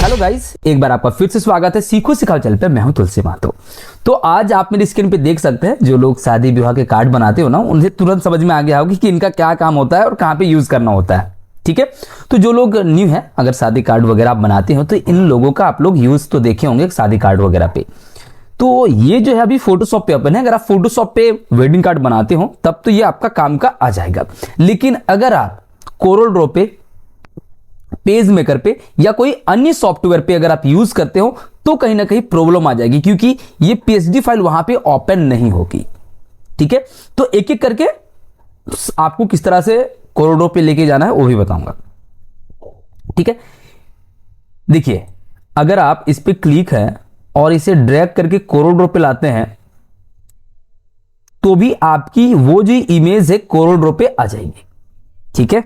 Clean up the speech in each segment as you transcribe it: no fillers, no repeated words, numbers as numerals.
Hello guys, एक बार आपका फिर से स्वागत है सीखो सिखाओ चैनल पे। मैं हूं तुलसी मातो। तो आज आप मेरी स्क्रीन पे देख सकते हैं, जो लोग शादी विवाह के कार्ड बनाते हो ना, उन्हें तुरंत समझ में आ गया होगा कि इनका क्या काम होता है और कहाँ पे यूज करना होता है। ठीक है, तो जो लोग न्यू है, अगर शादी कार्ड वगैरह आप बनाते हो तो इन लोगों का आप लोग यूज तो देखे होंगे शादी कार्ड वगैरह पे। तो ये जो है अभी फोटोशॉप पे ओपन है। अगर आप फोटोशॉप पे वेडिंग कार्ड बनाते हो तब तो ये आपका काम का आ जाएगा। लेकिन अगर आप कोरल ड्रॉ पे, पेज मेकर पे या कोई अन्य सॉफ्टवेयर पे अगर आप यूज करते हो तो कहीं ना कहीं प्रॉब्लम आ जाएगी, क्योंकि ये पीएचडी फाइल वहां पे ओपन नहीं होगी। ठीक है, तो एक एक करके आपको किस तरह से कोरल ड्रॉ पे लेके जाना है वो भी बताऊंगा। ठीक है, देखिए, अगर आप इस पे क्लिक है और इसे ड्रैग करके कोरल ड्रॉ पे लाते हैं तो भी आपकी वो जो इमेज है कोरल ड्रॉ पे आ जाएगी। ठीक है,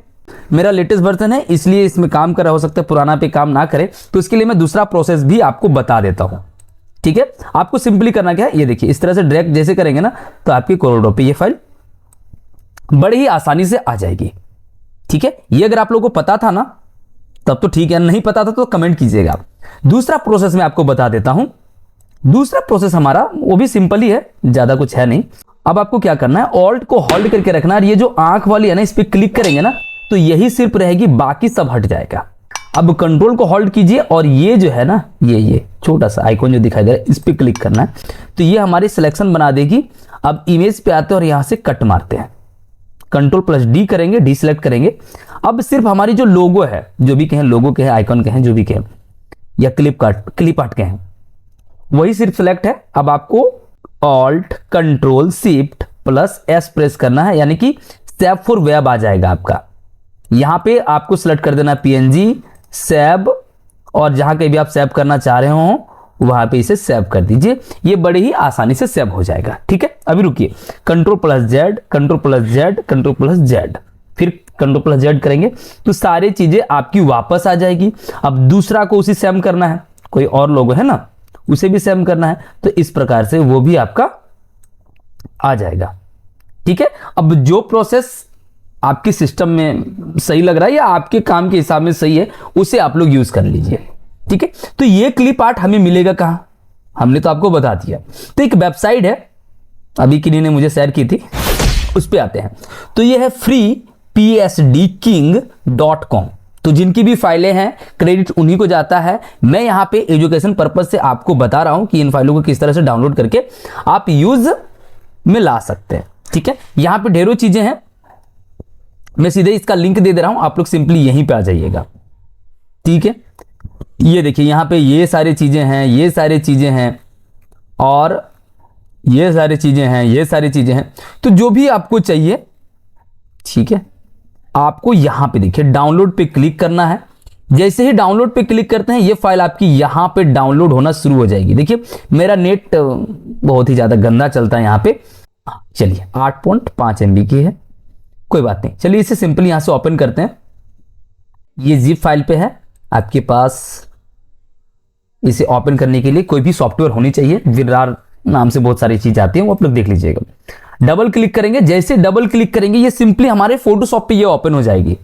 मेरा लेटेस्ट वर्जन है इसलिए इसमें काम कर रहा, हो सकता है पुराना पे काम ना करे, तो इसके लिए मैं दूसरा प्रोसेस भी आपको बता देता हूं। ठीक है, आपको सिंपली करना क्या है, ये देखिए, इस तरह से ड्रैग जैसे करेंगे ना तो आपकी कोरल ड्रॉ पे ये फाइल बड़ी ही आसानी से आ जाएगी। ठीक है, ये अगर आप लोगों को पता था ना तब तो ठीक है, नहीं पता था तो कमेंट कीजिएगा। दूसरा प्रोसेस मैं आपको बता देता हूं। दूसरा प्रोसेस हमारा वो भी सिंपल ही है, ज्यादा कुछ है नहीं। अब आपको क्या करना है, ऑल्ट को होल्ड करके रखना है। ये जो आंख वाली है ना, इस पे क्लिक करेंगे ना तो यही सिर्फ रहेगी, बाकी सब हट जाएगा। अब कंट्रोल को होल्ड कीजिए और ये जो है ना, ये छोटा सा आइकॉन जो दिखाई दे रहा है, इस पे क्लिक करना है तो ये हमारी सिलेक्शन बना देगी। अब इमेज पे आते हैं और यहां से कट मारते हैं, Ctrl+D करेंगे, डी सिलेक्ट करेंगे। अब सिर्फ हमारी जो लोगो है, जो भी कहें, लोगो के हैं, आइकॉन के हैं, जो भी कहें, या क्लिप आर्ट के हैं, वही सिर्फ सिलेक्ट है। अब आपको Alt Ctrl Shift plus S press करना है, यानी कि सेव फॉर वेब आ जाएगा आपका। यहां पे आपको सिलेक्ट कर देना PNG, सेव, और जहां कहीं भी आप सेव करना चाह रहे हो वहां पे इसे सेव कर दीजिए। ये बड़े ही आसानी से सेव हो जाएगा। ठीक है, अभी रुकिए, Ctrl+Z, Ctrl+Z, Ctrl+Z, फिर Ctrl+Z करेंगे तो सारी चीजें आपकी वापस आ जाएगी। अब दूसरा को उसी सेव करना है, कोई और लोगो है ना, उसे भी सेव करना है, तो इस प्रकार से वो भी आपका आ जाएगा। ठीक है, अब जो प्रोसेस आपके सिस्टम में सही लग रहा है या आपके काम के हिसाब में सही है, उसे आप लोग यूज कर लीजिए। ठीक है, तो ये क्लिप आर्ट हमें मिलेगा कहां, हमने तो आपको बता दिया। तो एक वेबसाइट है, अभी किन्हीं ने मुझे शेयर की थी, उस पे आते हैं। तो ये है freepsdking.com। तो जिनकी भी फाइलें हैं क्रेडिट उन्हीं को जाता है। मैं यहां पे एजुकेशन पर्पज से आपको बता रहा हूं कि इन फाइलों को किस तरह से डाउनलोड करके आप यूज में ला सकते हैं। ठीक है, यहां पे ढेरों चीजें हैं, मैं सीधे इसका लिंक दे रहा हूं, आप लोग सिंपली यहीं पे आ जाइएगा। ठीक है, ये देखिए, यहां पे ये सारी चीजें हैं, ये सारी चीजें हैं, और ये सारी चीजें हैं, ये सारी चीजें हैं। तो जो भी आपको चाहिए, ठीक है, आपको यहां पे देखिए डाउनलोड पे क्लिक करना है। जैसे ही डाउनलोड पे क्लिक करते हैं ये फाइल आपकी यहां पे डाउनलोड होना शुरू हो जाएगी। देखिए मेरा नेट बहुत ही ज्यादा गंदा चलता है यहां पे। चलिए 8.5 MB की है, कोई बात नहीं। चलिए इसे सिंपली यहां से ओपन करते हैं। ये जिप फाइल पे है आपके पास। इसे ओपन करने के लिए कोई भी सॉफ्टवेयर होनी चाहिए, विरार नाम से बहुत सारी चीज आती है, वो आप लोग देख लीजिएगा। डबल क्लिक करेंगे, जैसे डबल क्लिक करेंगे ये सिंपली हमारे फोटोशॉप पे ये ओपन हो जाएगी।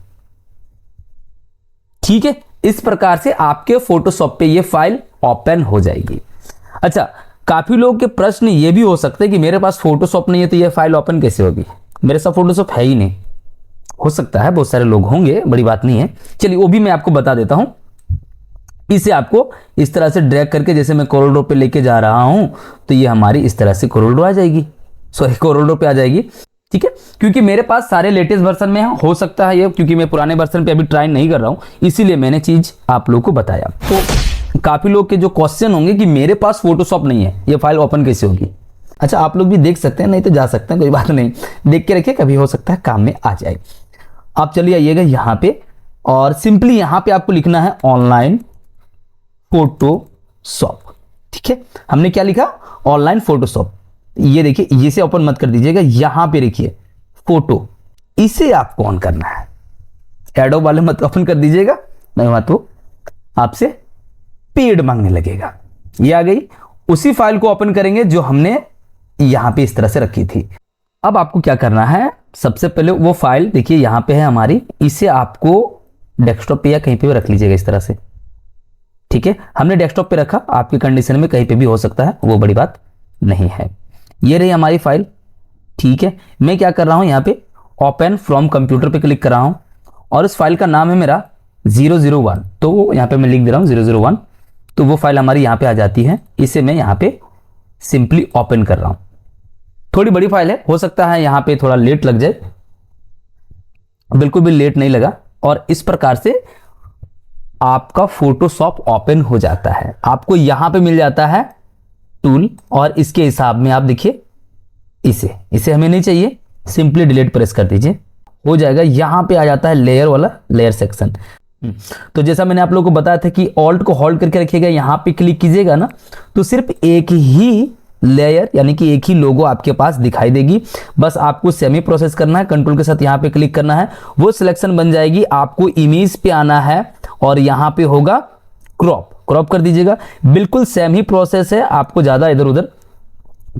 ठीक है, इस प्रकार से आपके फोटोशॉप पे ये फाइल ओपन हो जाएगी। अच्छा, काफी लोगों के प्रश्न ये भी हो सकते हैं कि मेरे पास फोटोशॉप नहीं है तो ये फाइल ओपन कैसे होगी। मेरे साथ फोटोशॉप है ही नहीं, हो सकता है बहुत सारे लोग होंगे, बड़ी बात नहीं है। चलिए वो भी मैं आपको बता देता हूं। इसे आपको इस तरह से ड्रैग करके, जैसे मैं कोरल ड्रॉ पे लेके जा रहा हूं तो ये हमारी इस तरह से कोरल ड्रॉ आ जाएगी, सॉरी कोरल ड्रॉ पे आ जाएगी। ठीक है, क्योंकि मेरे पास सारे लेटेस्ट वर्जन में हो सकता है ये, क्योंकि मैं पुराने वर्जन पे अभी ट्राई नहीं कर रहा हूं, इसीलिए मैंने चीज आप लोगों को बताया। तो काफी लोग के जो क्वेश्चन होंगे कि मेरे पास फोटोशॉप नहीं है, ये फाइल ओपन कैसे होगी। अच्छा, आप लोग भी देख सकते हैं, नहीं तो जा सकते हैं, कोई बात नहीं, देख के रखिए, कभी हो सकता है काम में आ जाए। आप चलिए आइएगा यहां पे और सिंपली यहां पे आपको लिखना है ऑनलाइन फोटोशॉप। ठीक है, हमने क्या लिखा, ऑनलाइन फोटोशॉप। ये देखिए, ये से ओपन मत कर दीजिएगा, यहां पे देखिए फोटो, इसे आपको ऑन करना है। एडोब वाले मत ओपन कर दीजिएगा, नहीं तो आपसे पेड मांगने लगेगा। ये आ गई, उसी फाइल को ओपन करेंगे जो हमने यहां पे इस तरह से रखी थी। अब आपको क्या करना है, सबसे पहले वो फाइल देखिए यहां पे है हमारी, इसे आपको डेस्कटॉप पे या कहीं पे भी रख लीजिएगा इस तरह से। ठीक है, हमने डेस्कटॉप पे रखा, आपके कंडीशन में कहीं पे भी हो सकता है, वो बड़ी बात नहीं है। ये रही हमारी फाइल। ठीक है, मैं क्या कर रहा हूं, यहाँ पे ओपन फ्रॉम कंप्यूटर पे क्लिक कर रहा हूं और इस फाइल का नाम है मेरा 001, तो यहाँ पे मैं लिख दे रहा हूँ 001, तो वो फाइल हमारी यहाँ पे आ जाती है। इसे मैं यहाँ पे सिंपली ओपन कर रहा हूं। थोड़ी बड़ी फाइल है, हो सकता है यहाँ पे थोड़ा लेट लग जाए, बिल्कुल भी लेट नहीं लगा। और इस प्रकार से आपका फोटोशॉप ओपन हो जाता है। आपको यहां पे मिल जाता है टूल और इसके हिसाब में आप देखिए, इसे हमें नहीं चाहिए, सिंपली डिलीट प्रेस कर दीजिए, हो जाएगा। यहां पे आ जाता है लेयर वाला, लेयर सेक्शन। तो जैसा मैंने आप लोगों को बताया था कि ऑल्ट को होल्ड करके रखिएगा, यहां पे क्लिक कीजिएगा ना तो सिर्फ एक ही लेयर यानी कि एक ही लोगो आपके पास दिखाई देगी। बस आपको सेमी प्रोसेस करना है, कंट्रोल के साथ यहां पे क्लिक करना है, वो सिलेक्शन बन जाएगी। आपको इमेज पे आना है और यहां पे होगा क्रॉप कर दीजिएगा। बिल्कुल सेम ही प्रोसेस है, आपको ज्यादा इधर उधर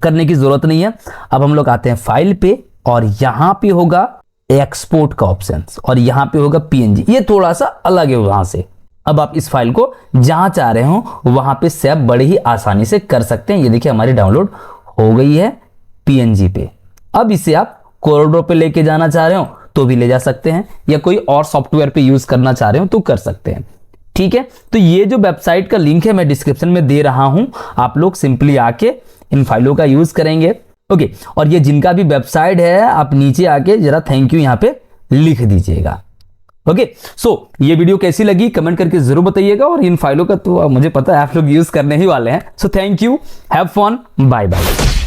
करने की जरूरत नहीं है। अब हम लोग आते हैं फाइल पे और यहां पे होगा एक्सपोर्ट का ऑप्शन और यहां पे होगा पीएनजी, ये थोड़ा सा अलग है वहां से। अब आप इस फाइल को जहां चाह रहे हो वहां पे सेव बड़े ही आसानी से कर सकते हैं। ये देखिए हमारी डाउनलोड हो गई है पीएनजी पे। अब इसे आप कोरोडो पे लेके जाना चाह रहे हो तो भी ले जा सकते हैं, या कोई और सॉफ्टवेयर पे यूज करना चाह रहे हो तो कर सकते हैं। ठीक है, तो ये जो वेबसाइट का लिंक है मैं डिस्क्रिप्शन में दे रहा हूं, आप लोग सिंपली आके इन फाइलों का यूज करेंगे। ओके, और ये जिनका भी वेबसाइट है आप नीचे आके जरा थैंक यू यहां पे लिख दीजिएगा। ओके, सो ये वीडियो कैसी लगी कमेंट करके जरूर बताइएगा, और इन फाइलों का तो मुझे पता है आप लोग यूज करने ही वाले हैं। So thank you, have fun, bye bye.